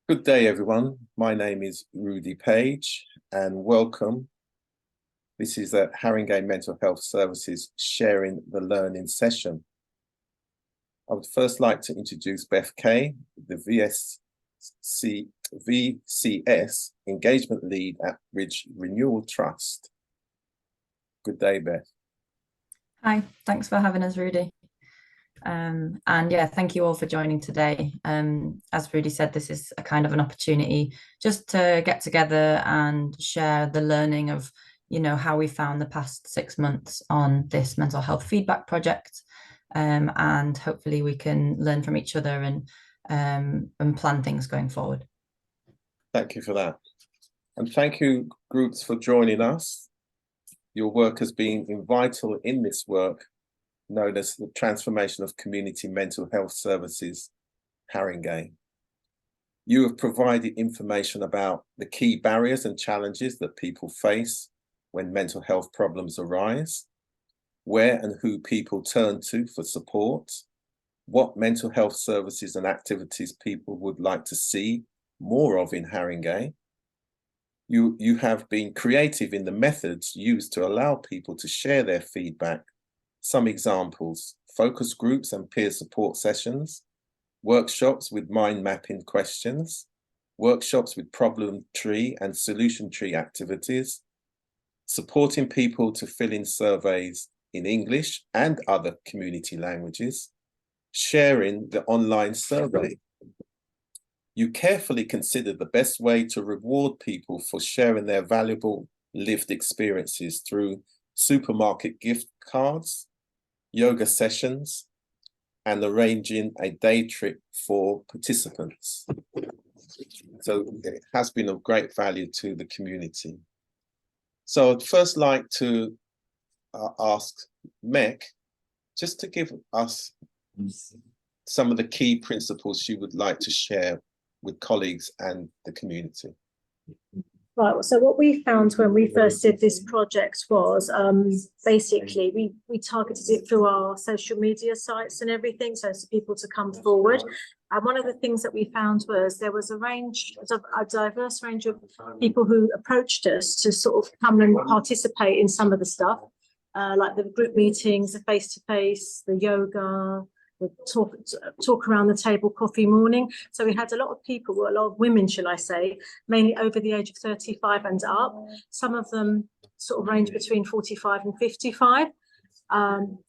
Good day, everyone. My name is Rudy Page, and welcome. This is a Haringey Mental Health Services Sharing the Learning session. I would first like to introduce Beth Kay, the VCS Engagement Lead at Bridge Renewal Trust. Good day, Beth. Hi, thanks for having us, Rudy. And yeah, thank you all for joining today. As Rudy said, this is a kind of an opportunity just to get together and share the learning of, how we found the past 6 months on this mental health feedback project. And hopefully we can learn from each other and plan things going forward. Thank you for that. And thank you, groups, for joining us. Your work has been vital in this work, known as the Transformation of Community Mental Health Services, Haringey. You have provided information about the key barriers and challenges that people face when mental health problems arise, where and who people turn to for support, what mental health services and activities people would like to see more of in Haringey. You have been creative in the methods used to allow people to share their feedback. Some examples: focus groups and peer support sessions, workshops with mind mapping questions, workshops with problem tree and solution tree activities, supporting people to fill in surveys in English and other community languages, sharing the online survey. You carefully considered the best way to reward people for sharing their valuable lived experiences through supermarket gift cards, yoga sessions, and arranging a day trip for participants. So it has been of great value to the community. So I'd first like to ask Meg just to give us some of the key principles she would like to share with colleagues and the community. Right, so what we found when we first did this project was basically we targeted it through our social media sites and everything, so for people to come forward. And one of the things that we found was there was a diverse range of people who approached us to sort of come and participate in some of the stuff, like the group meetings, the face-to-face, the yoga, the talk around the table coffee morning. So we had a lot of people, a lot of women, shall I say, mainly over the age of 35 and up. Some of them sort of range between 45 and 55. And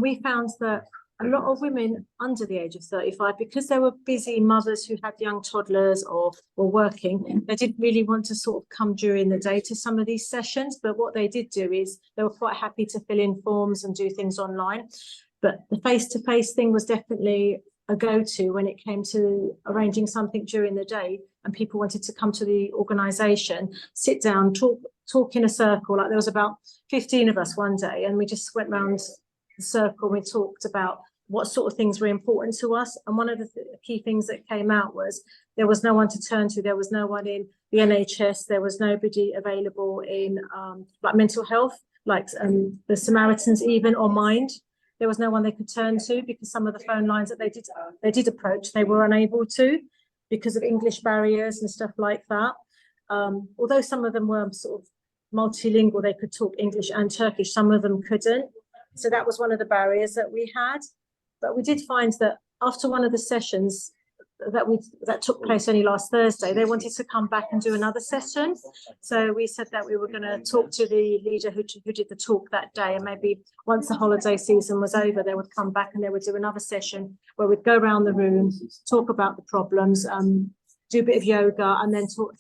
we found that a lot of women under the age of 35, because they were busy mothers who had young toddlers or were working, they didn't really want to sort of come during the day to some of these sessions. But what they did do is they were quite happy to fill in forms and do things online. But the face-to-face thing was definitely a go-to when it came to arranging something during the day and people wanted to come to the organisation, sit down, talk in a circle. Like there was about 15 of us one day and we just went round the circle. We talked about what sort of things were important to us. And one of the key things that came out was there was no one to turn to. There was no one in the NHS. There was nobody available in like mental health, like the Samaritans even, or Mind. There was no one they could turn to because some of the phone lines that they did approach, they were unable to because of English barriers and stuff like that. Although some of them were sort of multilingual, they could talk English and Turkish, some of them couldn't. So that was one of the barriers that we had. But we did find that after one of the sessions that took place only last Thursday, they wanted to come back and do another session. So we said that we were going to talk to the leader who did the talk that day, and maybe once the holiday season was over, they would come back and they would do another session where we'd go around the room, talk about the problems, do a bit of yoga, and then talk.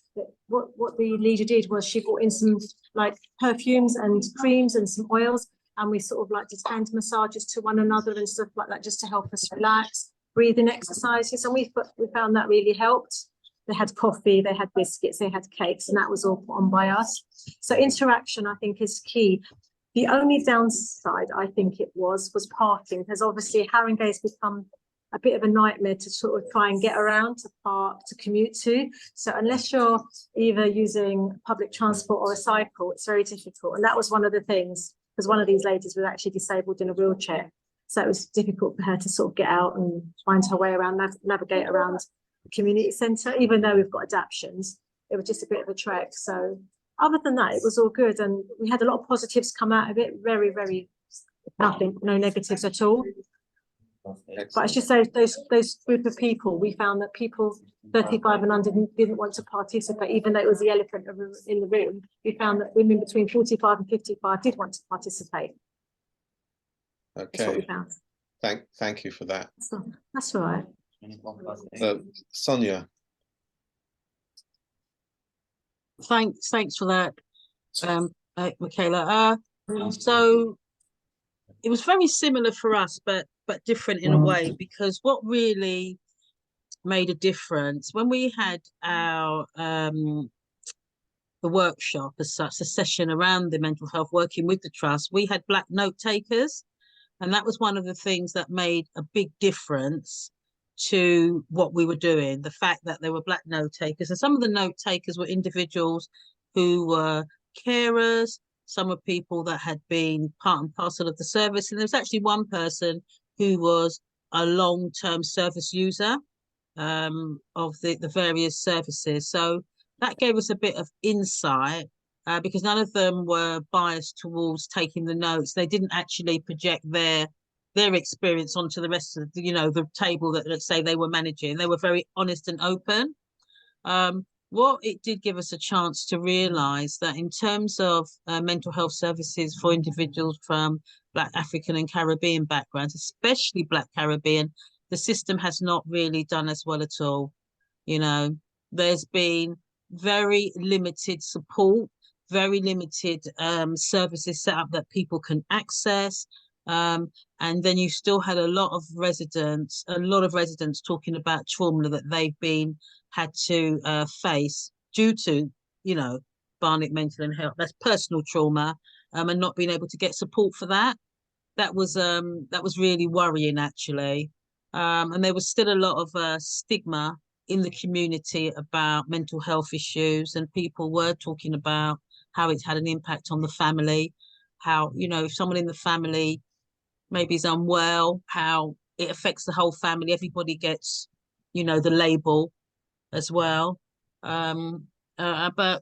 What the leader did was she brought in some like perfumes and creams and some oils, and we sort of like did hand massages to one another and stuff like that just to help us relax. Breathing exercises, and we found that really helped. They had coffee, they had biscuits, they had cakes, and that was all put on by us. So interaction, I think, is key. The only downside, I think it was parking, because obviously Haringey has become a bit of a nightmare to sort of try and get around, to park, to commute to. So unless you're either using public transport or a cycle, it's very difficult. And that was one of the things, because one of these ladies was actually disabled in a wheelchair. So it was difficult for her to sort of get out and find her way around, navigate around community centre, even though we've got adaptions. It was just a bit of a trek. So other than that, it was all good. And we had a lot of positives come out of it. Very, very nothing, no negatives at all. But it's just those group of people, we found that people 35 and under didn't want to participate, even though it was the elephant in the room. We found that women between 45 and 55 did want to participate. That's what we Okay, found. thank you for that. That's all right. Sonia. Thanks for that, Michaela. So it was very similar for us, but different in a way, because what really made a difference when we had our the workshop as such, the session around the mental health, working with the trust, we had Black note takers, and that was one of the things that made a big difference to what we were doing. The fact that there were Black note takers, and some of the note takers were individuals who were carers. Some were people that had been part and parcel of the service, and there was actually one person who was a long-term service user of the various services. So that gave us a bit of insight, because none of them were biased towards taking the notes. They didn't actually project their experience onto the rest of the, the table that, let's say, they were managing. They were very honest and open. What it did give us a chance to realise that in terms of mental health services for individuals from Black, African and Caribbean backgrounds, especially Black Caribbean, the system has not really done as well at all. There's been very limited support, very limited services set up that people can access. And then you still had a lot of residents talking about trauma that they've had to face due to, Barnet mental health. That's personal trauma, and not being able to get support for that. That was really worrying, actually. And there was still a lot of stigma in the community about mental health issues, and people were talking about how it's had an impact on the family, how, if someone in the family maybe is unwell, how it affects the whole family. Everybody gets, the label as well. But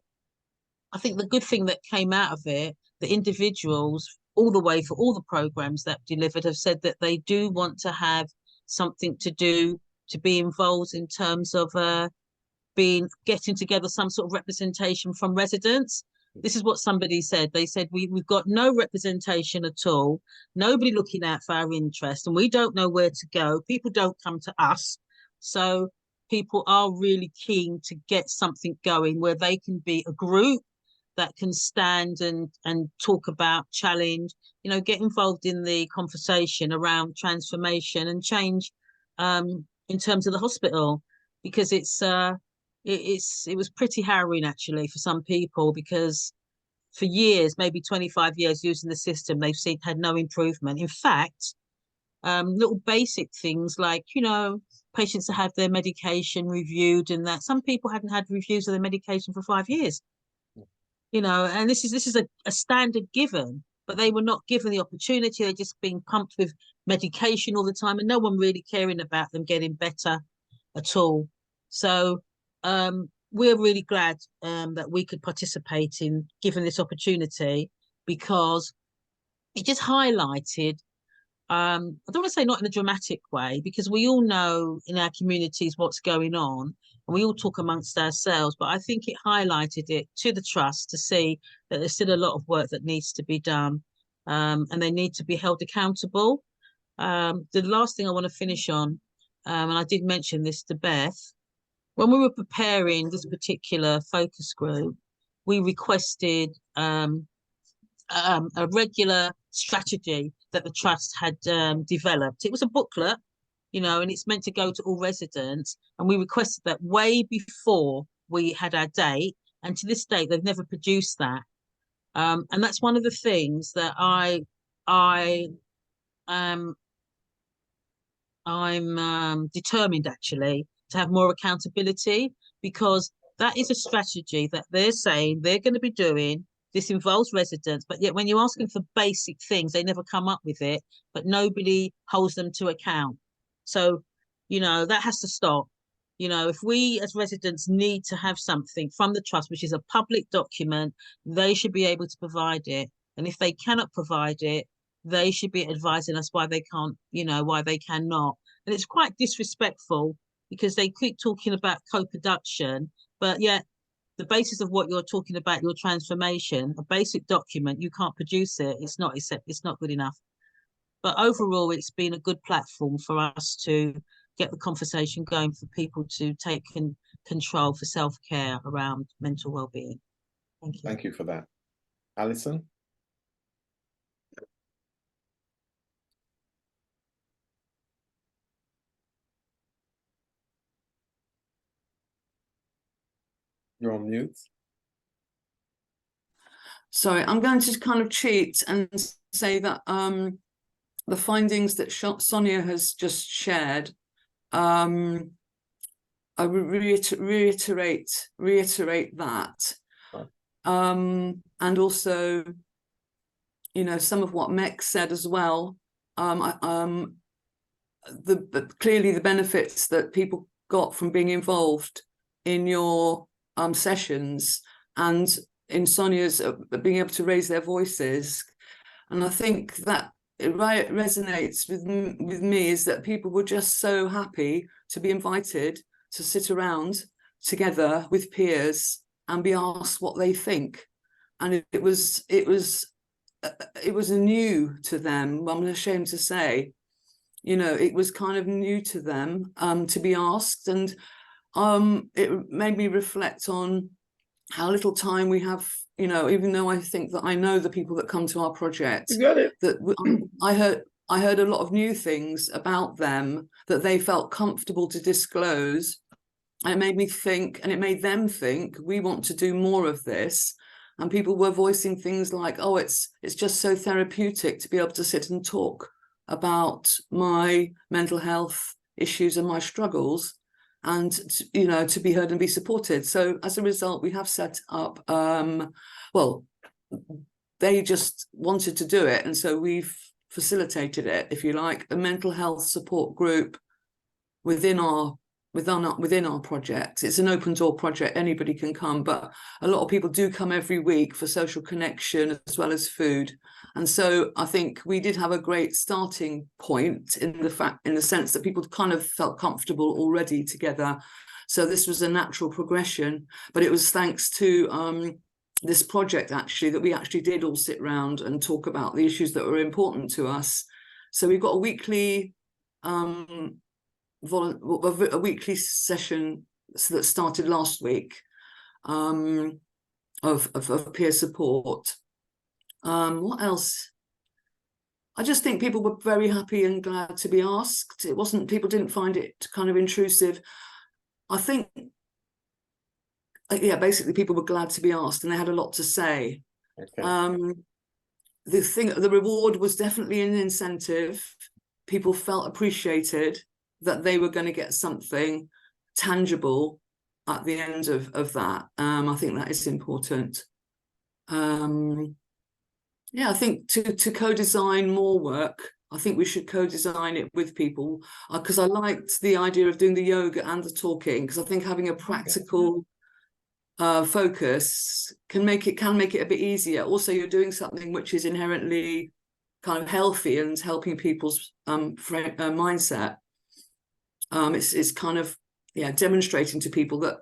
I think the good thing that came out of it, the individuals all the way for all the programs that delivered have said that they do want to have something to do, to be involved in terms of getting together some sort of representation from residents. This is what somebody said. They said, we've got no representation at all, nobody looking out for our interest, and we don't know where to go. People don't come to us. So people are really keen to get something going where they can be a group that can stand and talk about, challenge, get involved in the conversation around transformation and change in terms of the hospital, because it was pretty harrowing, actually, for some people, because for years, maybe 25 years using the system, they've had no improvement. In fact, little basic things like, patients to have their medication reviewed, and that some people hadn't had reviews of their medication for 5 years. And this is a standard given, but they were not given the opportunity. They're just being pumped with medication all the time, and no one really caring about them getting better at all. So we're really glad that we could participate in given this opportunity, because it just highlighted, I don't want to say not in a dramatic way, because we all know in our communities what's going on, and we all talk amongst ourselves, but I think it highlighted it to the trust to see that there's still a lot of work that needs to be done, and they need to be held accountable. The last thing I want to finish on, and I did mention this to Beth, when we were preparing this particular focus group, we requested a regular strategy that the trust had developed. It was a booklet, and it's meant to go to all residents. And we requested that way before we had our date. And to this date, they've never produced that. And that's one of the things that I'm determined, actually, to have more accountability, because that is a strategy that they're saying they're going to be doing. This involves residents, but yet when you ask them for basic things, they never come up with it, but nobody holds them to account. So, that has to stop. You know, if we as residents need to have something from the trust, which is a public document, they should be able to provide it. And if they cannot provide it, they should be advising us why they can't, you know, why they cannot. And it's quite disrespectful because they keep talking about co-production, but yet the basis of what you're talking about, your transformation, a basic document, you can't produce it. It's not good enough. But overall, it's been a good platform for us to get the conversation going for people to take control for self-care around mental well-being. Thank you. Thank you for that. Alison? You're on mute. Sorry, I'm going to kind of cheat and say that the findings that Sonia has just shared, I would reiterate that. Right. And also, you know, some of what Meg said as well. Clearly the benefits that people got from being involved in your sessions and in Sonia's being able to raise their voices. And I think that it resonates with me is that people were just so happy to be invited to sit around together with peers and be asked what they think. And it was new to them. I'm ashamed to say, you know, it was kind of new to them to be asked, and it made me reflect on how little time we have. You know, even though I think that I know the people that come to our project, that I heard a lot of new things about them that they felt comfortable to disclose. And it made me think, and it made them think, we want to do more of this. And people were voicing things like, oh, it's just so therapeutic to be able to sit and talk about my mental health issues and my struggles, and you know, to be heard and be supported. So as a result, we have set up, well, they just wanted to do it, and so we've facilitated it, if you like, a mental health support group within our project. It's an open door project, anybody can come, but a lot of people do come every week for social connection as well as food. And so I think we did have a great starting point in the sense that people kind of felt comfortable already together. So this was a natural progression, but it was thanks to this project actually that we actually did all sit round and talk about the issues that were important to us. So we've got a weekly session that started last week of peer support. What else? I just think people were very happy and glad to be asked. People didn't find it kind of intrusive. I think, yeah, basically people were glad to be asked and they had a lot to say. Okay. The reward was definitely an incentive. People felt appreciated that they were going to get something tangible at the end of that. I think that is important. Yeah, I think to co-design more work, I think we should co-design it with people, because I liked the idea of doing the yoga and the talking, because I think having a practical focus can make it a bit easier. Also, you're doing something which is inherently kind of healthy and helping people's mindset. It's kind of, yeah, demonstrating to people that,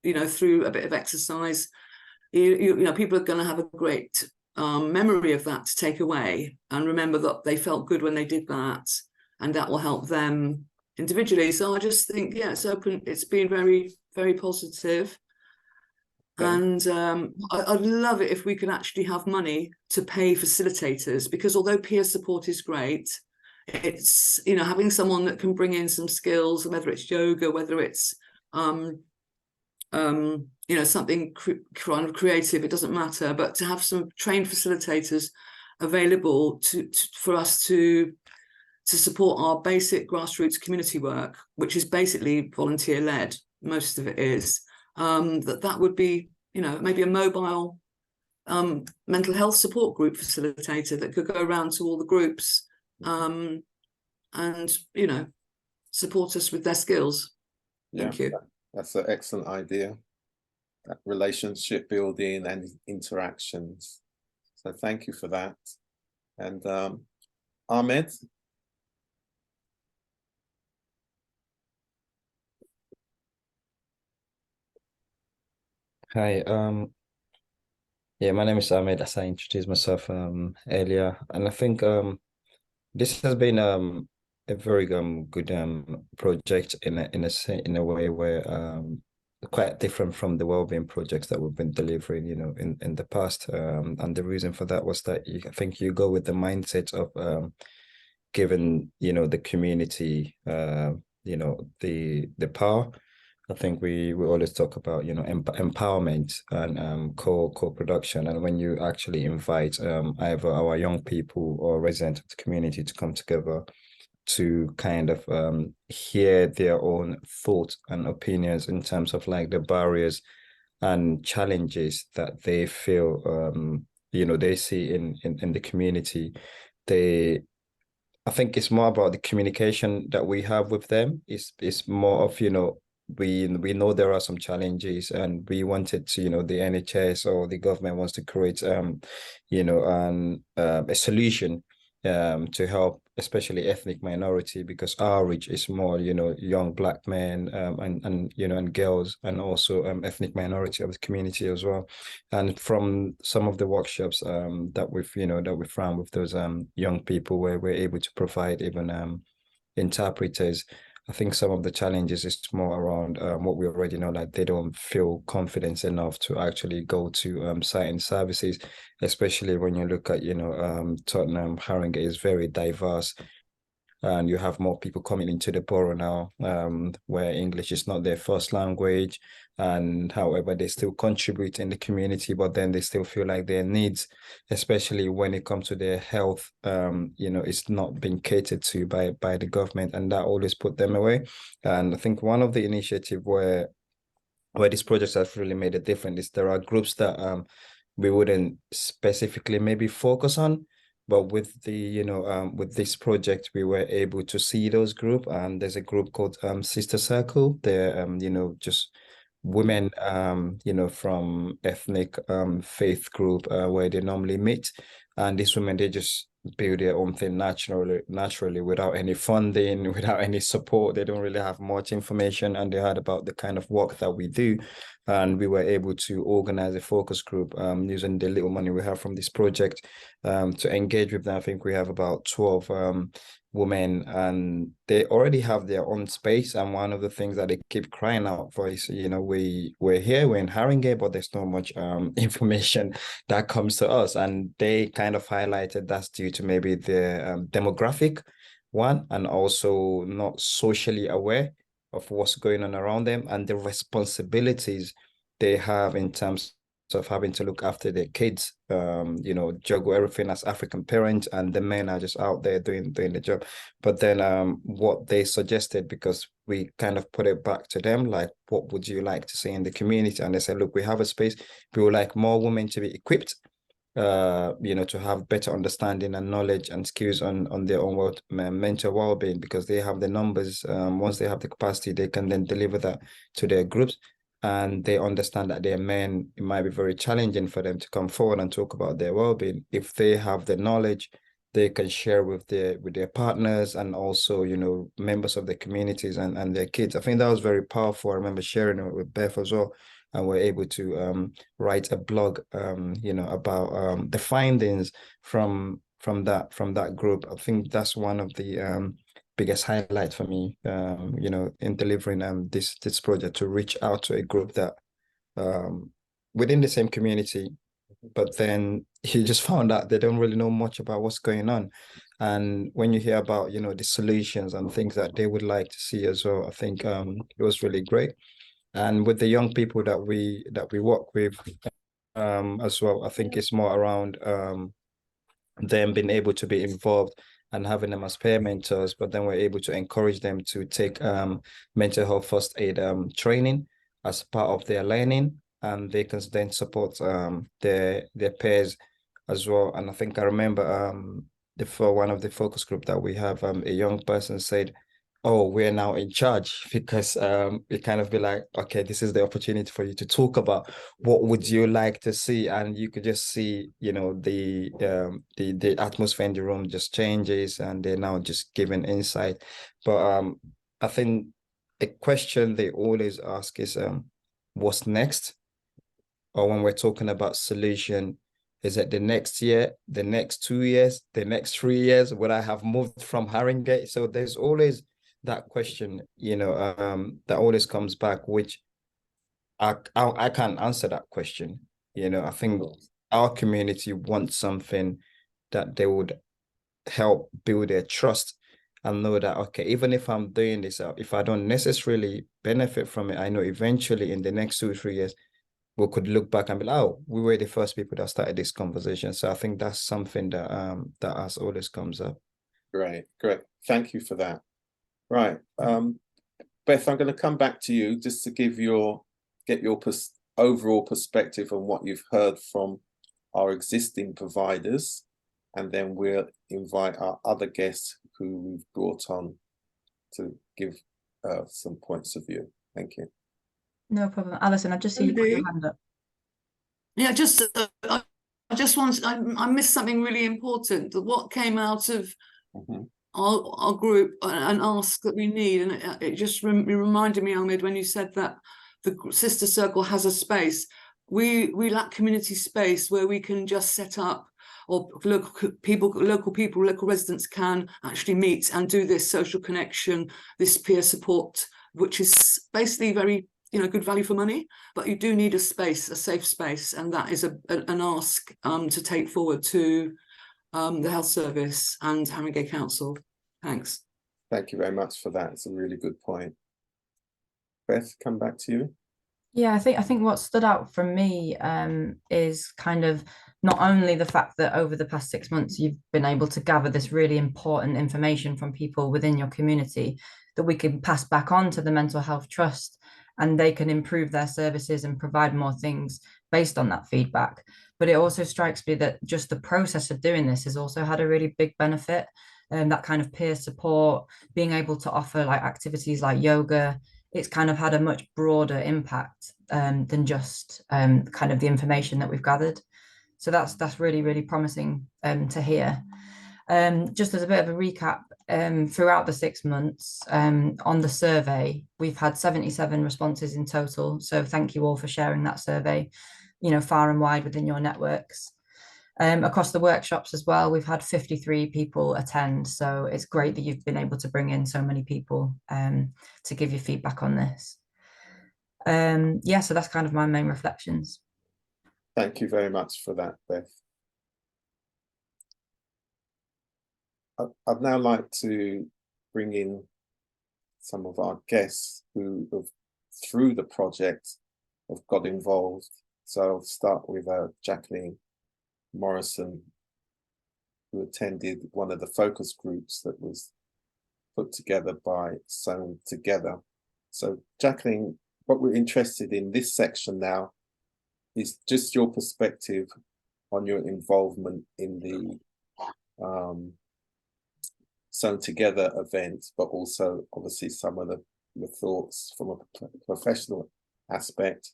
you know, through a bit of exercise, you know, people are going to have a great memory of that to take away and remember that they felt good when they did that, and that will help them individually. So I just think, yeah, it's been very, very positive. Okay. And I'd love it if we could actually have money to pay facilitators, because although peer support is great, it's, you know, having someone that can bring in some skills, whether it's yoga, whether it's you know, something kind of creative, it doesn't matter, but to have some trained facilitators available for us to support our basic grassroots community work, which is basically volunteer led, most of it is, that would be, you know, maybe a mobile mental health support group facilitator that could go around to all the groups and, you know, support us with their skills. Thank you. That's an excellent idea. That relationship building and interactions. So thank you for that. And Ahmed. Hi, yeah, my name is Ahmed, as I introduced myself earlier, and I think this has been a very good project in a way where quite different from the wellbeing projects that we've been delivering, you know, in the past. And the reason for that was that I think you go with the mindset of giving, you know, the community you know, the power. I think we always talk about, you know, empowerment and co-production. And when you actually invite either our young people or residents of the community to come together to kind of hear their own thoughts and opinions in terms of like the barriers and challenges that they feel you know, they see in the community, I think it's more about the communication that we have with them. It's more of, you know, we know there are some challenges, and we wanted to, you know, the NHS or the government wants to create you know, a solution to help especially ethnic minority, because our reach is more, you know, young Black men and you know, and girls, and also ethnic minority of the community as well. And from some of the workshops that we've run with those young people, where we're able to provide even interpreters, I think some of the challenges is more around what we already know, like they don't feel confidence enough to actually go to certain services, especially when you look at, you know, Tottenham, Haringey is very diverse, and you have more people coming into the borough now, where English is not their first language, and however they still contribute in the community, but then they still feel like their needs, especially when it comes to their health, you know, it's not being catered to by the government, and that always put them away. And I think one of the initiative where these projects have really made a difference is there are groups that we wouldn't specifically maybe focus on, but with the, you know, with this project, we were able to see those group. And there's a group called Sister Circle. They're you know, just women you know, from ethnic faith group where they normally meet. And these women, they just build their own thing naturally without any funding, without any support. They don't really have much information, and they heard about the kind of work that we do, and we were able to organize a focus group using the little money we have from this project to engage with them. I think we have about 12 women, and they already have their own space. And one of the things that they keep crying out for is, you know, we're here, we're in Haringey, but there's not much information that comes to us. And they kind of highlighted that's due to maybe the demographic one, and also not socially aware of what's going on around them, and the responsibilities they have in terms of having to look after their kids, you know, juggle everything as African parents, and the men are just out there doing the job. But then what they suggested, because we kind of put it back to them, like, what would you like to see in the community? And they said, look, we have a space, we would like more women to be equipped, you know, to have better understanding and knowledge and skills on their own mental well-being, because they have the numbers. Once they have the capacity, they can then deliver that to their groups. And they understand that they're men, it might be very challenging for them to come forward and talk about their well-being. If they have the knowledge, they can share with their partners, and also, you know, members of the communities and their kids. I think that was very powerful. I remember sharing it with Beth as well, and we're able to write a blog, you know, about the findings from that group. I think that's one of the biggest highlight for me, you know, in delivering this project, to reach out to a group that within the same community, but then you just found out they don't really know much about what's going on. And when you hear about, you know, the solutions and things that they would like to see as well, I think it was really great. And with the young people that we work with as well, I think it's more around them being able to be involved and having them as peer mentors, but then we're able to encourage them to take mental health first aid training as part of their learning, and they can then support their peers as well. And I think I remember for one of the focus group that we have, a young person said, oh, we're now in charge, because it kind of be like, okay, this is the opportunity for you to talk about what would you like to see, and you could just see, you know, the atmosphere in the room just changes, and they're now just giving insight. But I think a question they always ask is what's next? Or when we're talking about solution, is it the next year, the next 2 years, the next 3 years? Would I have moved from Haringey? So there's always that question, you know, that always comes back, which I can't answer that question. You know, I think our community wants something that they would help build their trust and know that, okay, even if I'm doing this, if I don't necessarily benefit from it, I know eventually in the next 2 or 3 years, we could look back and be like, oh, we were the first people that started this conversation. So I think that's something that that as always comes up. Great. Thank you for that. Right. Beth, I'm going to come back to you just to get your overall perspective on what you've heard from our existing providers, and then we'll invite our other guests who we've brought on to give some points of view. Thank you. No problem. Alison, I've just seen you put your hand up. Yeah, I just want I missed something really important. What came out of our group, and ask that we need, and it just reminded me, Ahmed, when you said that the sister circle has a space. We lack community space where we can just set up, or local residents can actually meet and do this social connection, this peer support, which is basically very, you know, good value for money. But you do need a space, a safe space, and that is an ask to take forward to the health service and Haringey Council. Thanks. Thank you very much for that. It's a really good point. Beth, come back to you. Yeah, I think what stood out for me is kind of not only the fact that over the past 6 months you've been able to gather this really important information from people within your community that we can pass back on to the Mental Health Trust, and they can improve their services and provide more things based on that feedback. But it also strikes me that just the process of doing this has also had a really big benefit, and that kind of peer support, being able to offer like activities like yoga. It's kind of had a much broader impact than just kind of the information that we've gathered. So that's really, really promising to hear. Just as a bit of a recap, throughout the 6 months on the survey, we've had 77 responses in total. So thank you all for sharing that survey, you know, far and wide within your networks. Across the workshops as well, we've had 53 people attend. So it's great that you've been able to bring in so many people to give you feedback on this. Yeah, so that's kind of my main reflections. Thank you very much for that, Beth. I'd now like to bring in some of our guests who have, through the project, have got involved. So I'll start with Jacqueline Morrison, who attended one of the focus groups that was put together by Sewn Together. So Jacqueline, what we're interested in this section now is just your perspective on your involvement in the Sewn Together event, but also obviously some of the thoughts from a professional aspect,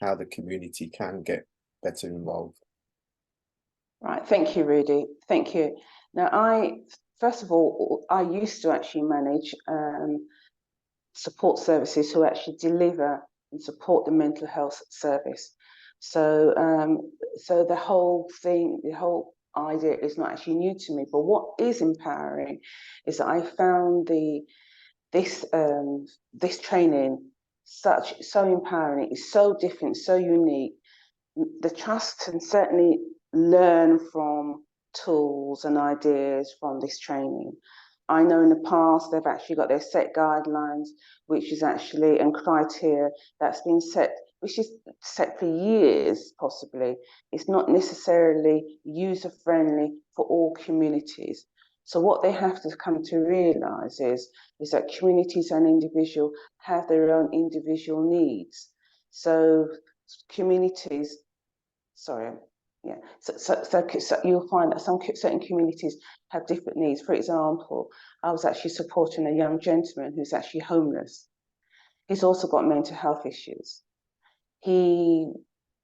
how the community can get better involved. Right, thank you, Rudy. Thank you. Now, first of all, I used to actually manage support services who actually deliver and support the mental health service. So, so the whole thing, the whole idea is not actually new to me. But what is empowering is that I found this training so empowering. It's so different, so unique. The trust can certainly learn from tools and ideas from this training. I know in the past they've actually got their set guidelines, which is actually, and criteria that's been set, which is set for years possibly. It's not necessarily user friendly for all communities. So what they have to come to realise is that communities and individuals have their own individual needs. So communities, sorry, Yeah, so you'll find that certain communities have different needs. For example, I was actually supporting a young gentleman who's actually homeless. He's also got mental health issues. He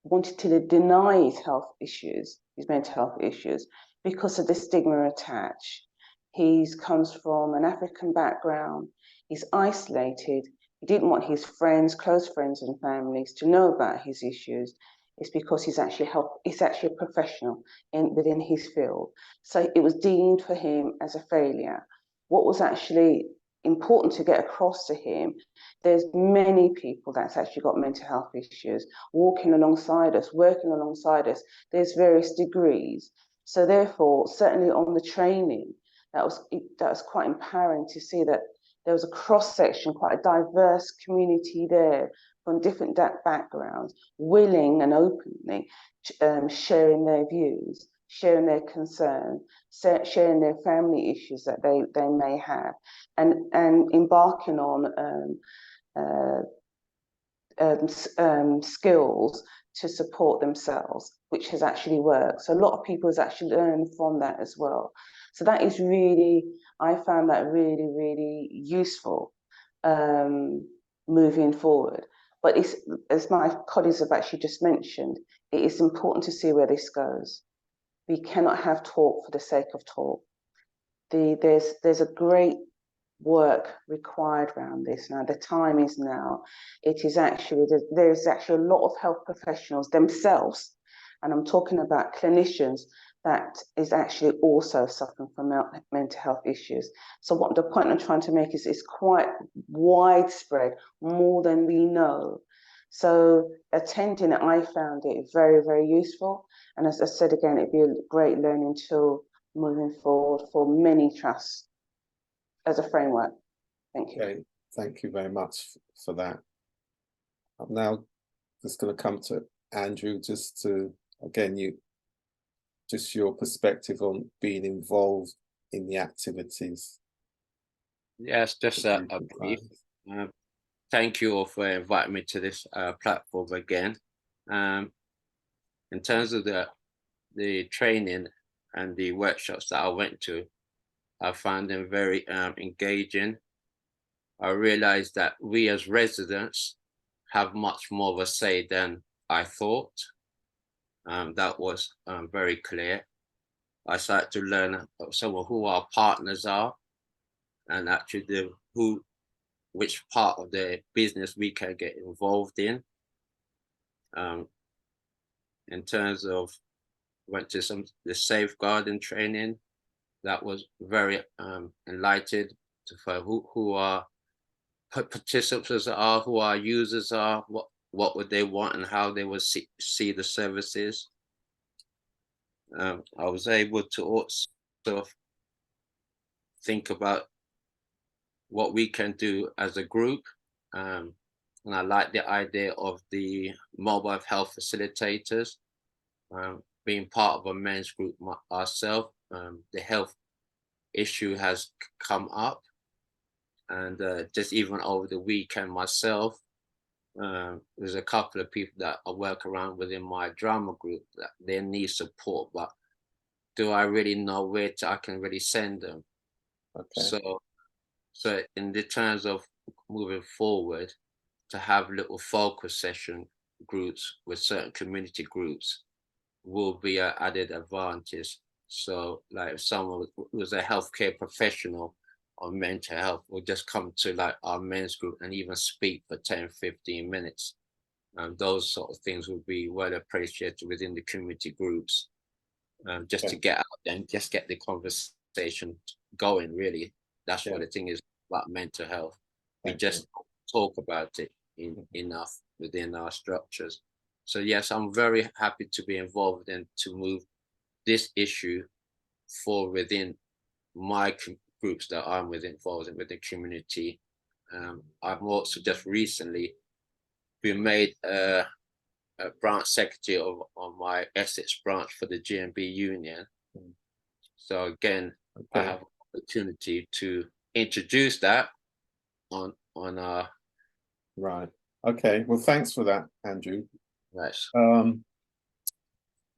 wanted to deny his health issues, his mental health issues, because of the stigma attached. He comes from an African background. He's isolated. He didn't want his friends, close friends and families to know about his issues. It's because he's actually a professional within his field. So it was deemed for him as a failure. What was actually important to get across to him, there's many people that's actually got mental health issues walking alongside us, working alongside us. There's various degrees. So therefore, certainly on the training, that was quite empowering to see that there was a cross-section, quite a diverse community there from different backgrounds, willing and openly sharing their views, sharing their concerns, sharing their family issues that they may have, and embarking on skills to support themselves, which has actually worked. So a lot of people has actually learned from that as well. So that is really, I found that really, really useful moving forward. But it's, as my colleagues have actually just mentioned, it is important to see where this goes. We cannot have talk for the sake of talk. There's a great work required around this now. The time is now. It is actually, there's actually a lot of health professionals themselves, and I'm talking about clinicians, that is actually also suffering from mental health issues. So what the point I'm trying to make is it's quite widespread, more than we know. So attending it, I found it very, very useful. And as I said again, it'd be a great learning tool moving forward for many trusts as a framework. Thank you. Okay, thank you very much for that. I'm now just going to come to Andrew, just to, again, just your perspective on being involved in the activities. Yes, just a brief. Thank you all for inviting me to this platform again. In terms of the training and the workshops that I went to, I found them very engaging. I realized that we as residents have much more of a say than I thought. That was very clear. I started to learn some of who our partners are, and actually which part of the business we can get involved in. In terms of, went to the safeguarding training. That was very enlightened for who our participants are, who our users are, what would they want and how they would see the services. I was able to also think about what we can do as a group. And I like the idea of the mobile health facilitators, being part of a men's group ourselves. The health issue has come up, and just even over the weekend myself, there's a couple of people that I work around within my drama group that they need support, but do I really know where I can really send them? Okay. So in the terms of moving forward, to have little focus session groups with certain community groups will be an added advantage. So like if someone who's a healthcare professional on mental health will just come to like our men's group and even speak for 10, 15 minutes. Those sort of things would be well appreciated within the community groups, just to get out there and just get the conversation going, really. That's what the thing is about mental health. We just talk about it enough within our structures. So yes, I'm very happy to be involved and to move this issue for within my groups that I'm involved in with the community. I've also just recently been made a branch secretary on my Essex branch for the GMB Union. So again, I have an opportunity to introduce that on our. Right. Okay. Well, thanks for that, Andrew. Nice.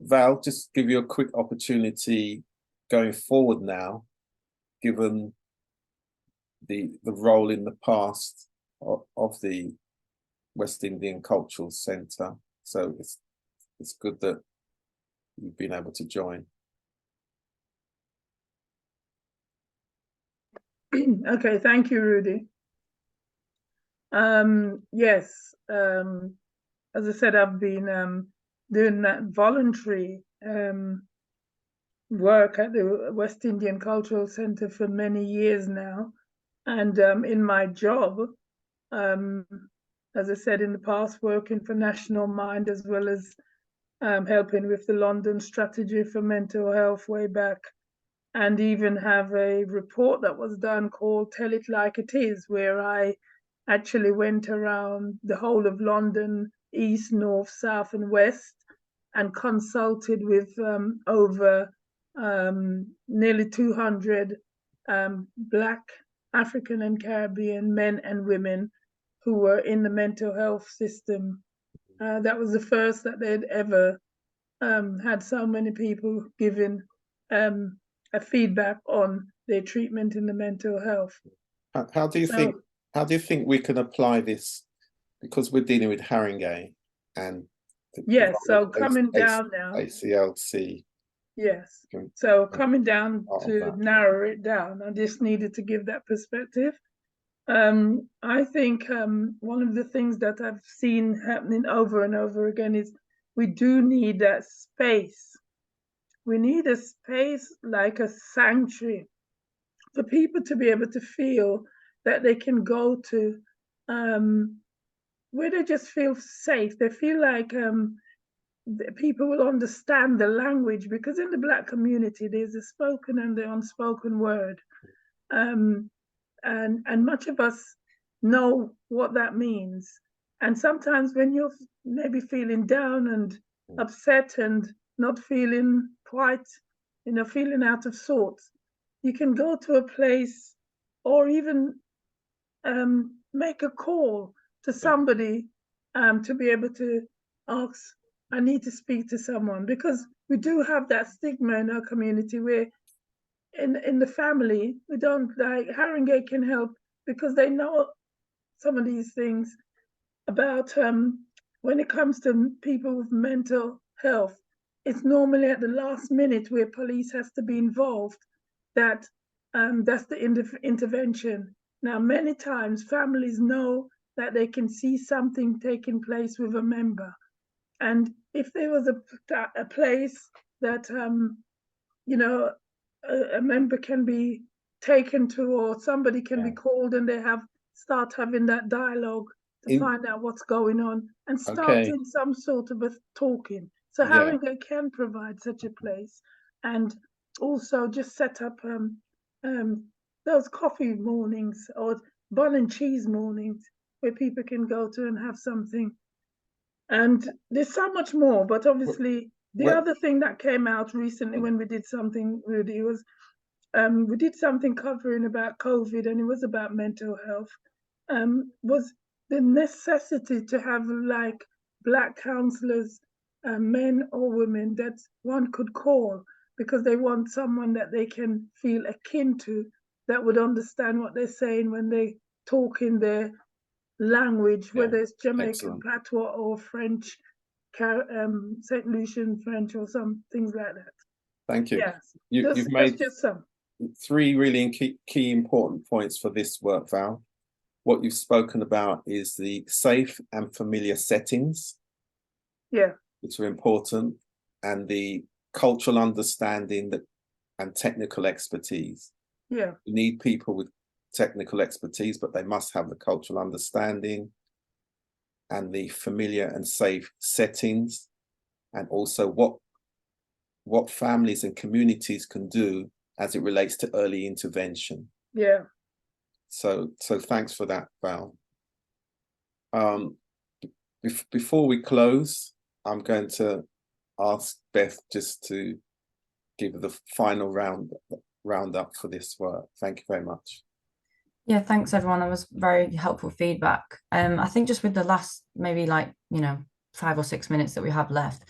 Val, just give you a quick opportunity going forward now, given the role in the past of the West Indian Cultural Centre. So it's good that you've been able to join. Okay, thank you, Rudy. Yes, as I said, I've been doing that voluntary work at the West Indian Cultural Centre for many years now. And in my job, as I said in the past, working for National Mind, as well as helping with the London strategy for mental health way back, and even have a report that was done called Tell It Like It Is, where I actually went around the whole of London, east, north, south, and west, and consulted with over nearly 200 Black, African, and Caribbean men and women who were in the mental health system. That was the first that they'd ever had so many people giving a feedback on their treatment in the mental health. How do you think we can apply this, because we're dealing with Haringey and yes, so coming down now, ACLC. Yes, so coming down to narrow it down, I just needed to give that perspective. I think one of the things that I've seen happening over and over again is we do need that space. We need a space like a sanctuary for people to be able to feel that they can go to where they just feel safe. They feel like people will understand the language, because in the Black community, there's a spoken and the unspoken word. And much of us know what that means. And sometimes when you're maybe feeling down and upset and not feeling quite, feeling out of sorts, you can go to a place or even make a call to somebody to be able to ask, I need to speak to someone, because we do have that stigma in our community where in the family, we don't, like, Haringey can help because they know some of these things about when it comes to people with mental health. It's normally at the last minute where police has to be involved, that's the intervention. Now, many times families know that they can see something taking place with a member. And if there was a place that, a member can be taken to, or somebody can be called, and they start having that dialogue to find out what's going on and starting some sort of a talking. So Haringey can provide such a place, and also just set up those coffee mornings or bun and cheese mornings where people can go to and have something. And there's so much more, but obviously the other thing that came out recently when we did something, Rudy, was we did something covering about COVID, and it was about mental health, was the necessity to have like Black counsellors, men or women, that one could call because they want someone that they can feel akin to, that would understand what they're saying when they talk in their language, whether it's Jamaican patois or French, St. Lucian French or some things like that. Thank you. Yes, You've made just some. 3 really key important points for this work, Val. What you've spoken about is the safe and familiar settings, which are important, and the cultural understanding and technical expertise. You need people with technical expertise, but they must have the cultural understanding and the familiar and safe settings, and also what families and communities can do as it relates to early intervention. So thanks for that, Val. Before we close, I'm going to ask Beth just to give the final roundup for this work. Thank you very much. Yeah, thanks everyone. That was very helpful feedback. I think just with the last maybe 5 or 6 minutes that we have left,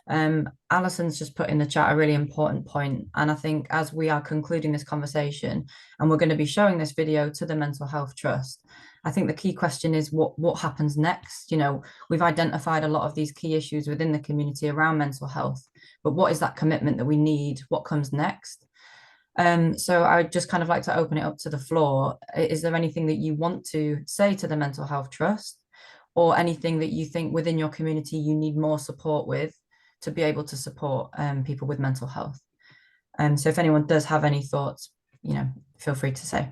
Alison's just put in the chat a really important point, and I think as we are concluding this conversation and we're going to be showing this video to the Mental Health Trust, I think the key question is what happens next. You know, we've identified a lot of these key issues within the community around mental health, but what is that commitment that we need? What comes next? So I'd just kind of like to open it up to the floor. Is there anything that you want to say to the Mental Health Trust, or anything that you think within your community you need more support with to be able to support people with mental health? So if anyone does have any thoughts, you know, feel free to say.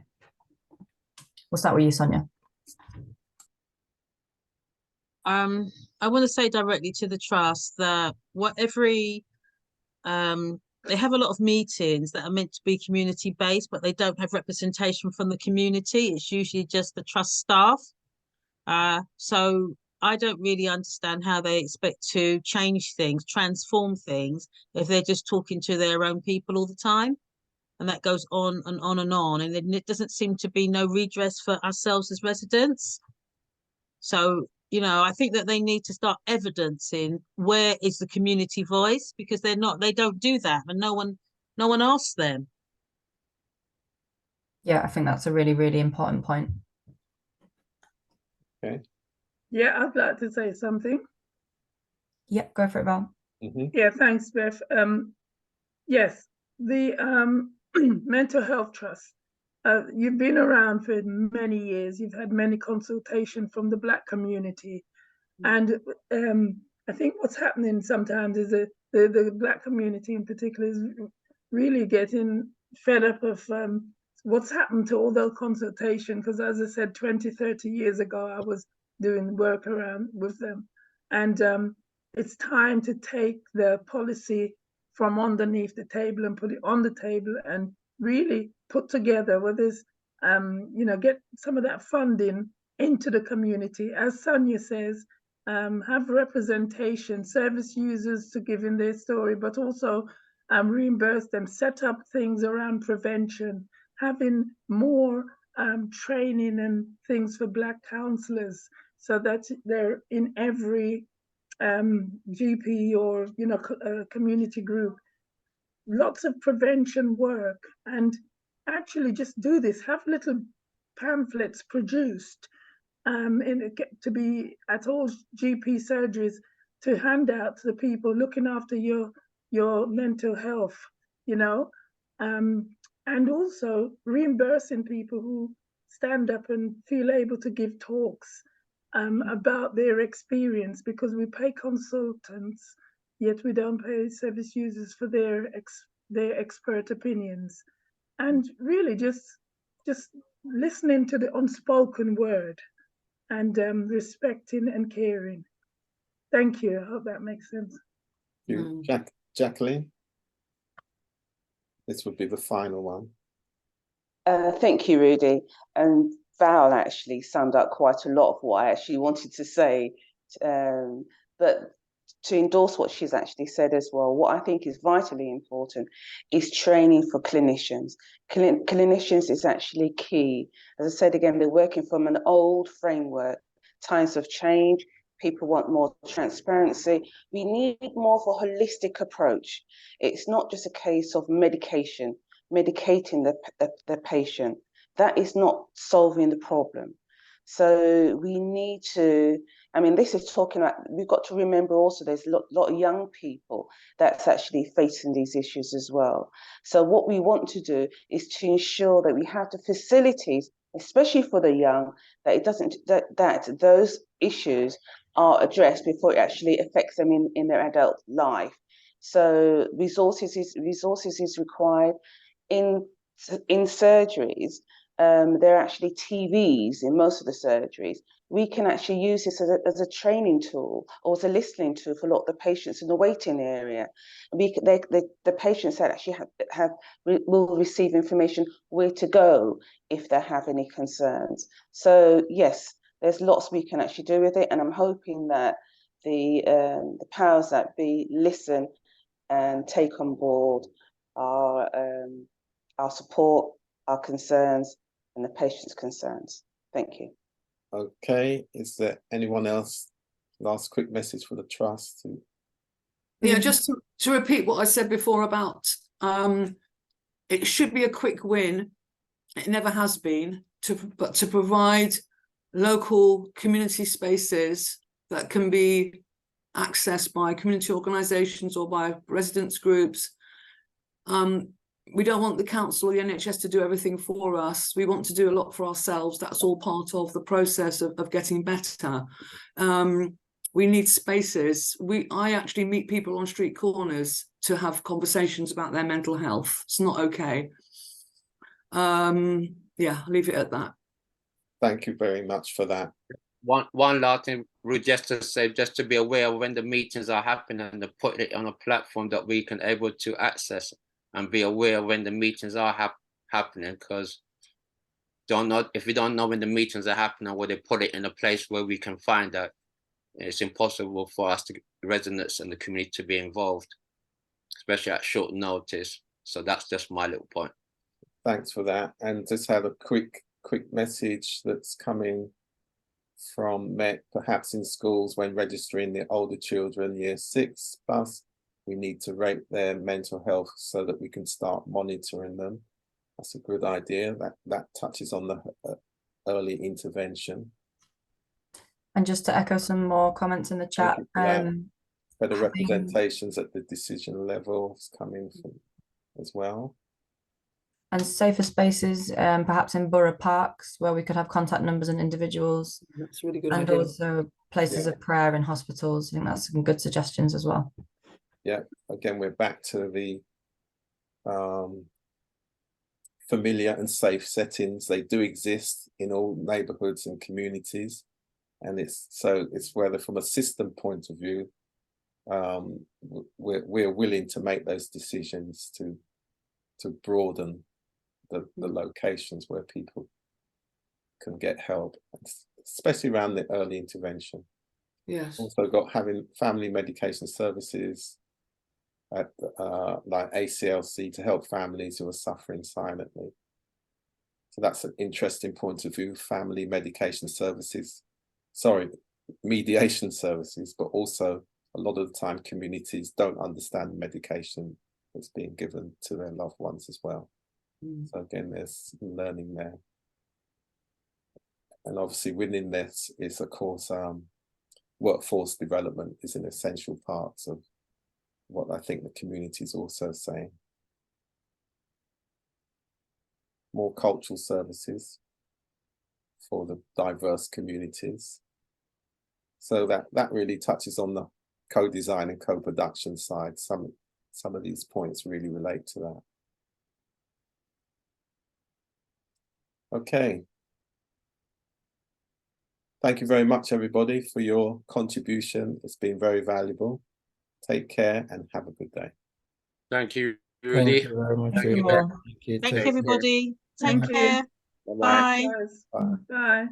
We'll start with you, Sonia. I want to say directly to the trust that they have a lot of meetings that are meant to be community based, but they don't have representation from the community. It's usually just the trust staff. So I don't really understand how they expect to change things, transform things, if they're just talking to their own people all the time. And that goes on and on and on. And then it doesn't seem to be no redress for ourselves as residents. So, you know, I think that they need to start evidencing where is the community voice, because they don't do that, and no one asks them. Yeah, I think that's a really, really important point. Okay. Yeah, I'd like to say something. Yep, go for it, Val. Yeah, thanks, Beth. Yes, the Mental Health Trust. You've been around for many years. You've had many consultations from the Black community, and I think what's happening sometimes is that the Black community in particular is really getting fed up of what's happened to all those consultations. Because as I said, 20, 30 years ago, I was doing work around with them, and it's time to take the policy from underneath the table and put it on the table and really put together where there's, you know, get some of that funding into the community. As Sonia says, have representation, service users to give in their story, but also reimburse them, set up things around prevention, having more training and things for Black counsellors so that they're in every GP or, you know, community group. Lots of prevention work, and actually just do this, have little pamphlets produced to be at all GP surgeries to hand out to the people looking after your mental health, you know, and also reimbursing people who stand up and feel able to give talks about their experience, because we pay consultants, yet we don't pay service users for their expert opinions. And really just listening to the unspoken word and respecting and caring. Thank you. I hope that makes sense. Jacqueline, this would be the final one. Thank you, Rudy. And Val actually summed up quite a lot of what I actually wanted to say. But to endorse what she's actually said as well, what I think is vitally important is training for clinicians. Clinicians is actually key. As I said again, they're working from an old framework. Times have changed. People want more transparency. We need more of a holistic approach. It's not just a case of medicating the patient. That is not solving the problem. So we need to, I mean, this is talking about, we've got to remember also there's a lot of young people that's actually facing these issues as well. So what we want to do is to ensure that we have the facilities, especially for the young, that it doesn't, that those issues are addressed before it actually affects them in their adult life. So resources is required. In surgeries, there are actually TVs in most of the surgeries. We can actually use this as a training tool or as a listening tool for a lot of the patients in the waiting area. The patients that actually will receive information where to go if they have any concerns. So yes, there's lots we can actually do with it, and I'm hoping that the powers that be listen and take on board our support, our concerns, and the patient's concerns. Thank you. Okay, is there anyone else? Last quick message for the trust. Yeah, just to repeat what I said before about it should be a quick win. It never has been, but to provide local community spaces that can be accessed by community organisations or by residents groups. We don't want the council or the NHS to do everything for us. We want to do a lot for ourselves. That's all part of the process of getting better. We need spaces. I actually meet people on street corners to have conversations about their mental health. It's not okay. Yeah, I'll leave it at that. Thank you very much for that. One last thing, Ruth, just to say, just to be aware of when the meetings are happening and to put it on a platform that we can able to access and be aware when the meetings are happening, because if we don't know when the meetings are happening, or they put it in a place where we can find that, it's impossible for us, the residents and the community, to be involved, especially at short notice. So that's just my little point. Thanks for that. And just have a quick message that's coming from Met, perhaps in schools when registering the older children, year 6 plus, we need to rate their mental health so that we can start monitoring them. That's a good idea. That touches on the early intervention. And just to echo some more comments in the chat, better representations at the decision levels coming from as well. And safer spaces, perhaps in borough parks where we could have contact numbers and individuals. That's a really good and idea. Also places of prayer in hospitals. I think that's some good suggestions as well. Yeah, again, we're back to the familiar and safe settings. They do exist in all neighborhoods and communities. And it's whether from a system point of view, we're willing to make those decisions to broaden the locations where people can get help, especially around the early intervention. Yes. Also got having family medication services at like ACLC to help families who are suffering silently. So that's an interesting point of view, family medication services, mediation services, but also a lot of the time communities don't understand the medication that's being given to their loved ones as well. So again, there's learning there. And obviously within this is, of course, workforce development is an essential part of what I think the community is also saying. More cultural services for the diverse communities. So that really touches on the co-design and co-production side. Some of these points really relate to that. Okay. Thank you very much, everybody, for your contribution. It's been very valuable. Take care and have a good day. Thank you, Rudy. Thank you very much. Thank you Rudy. all. Thank you, everybody. Take Thank you. care. Bye-bye. Bye. Bye.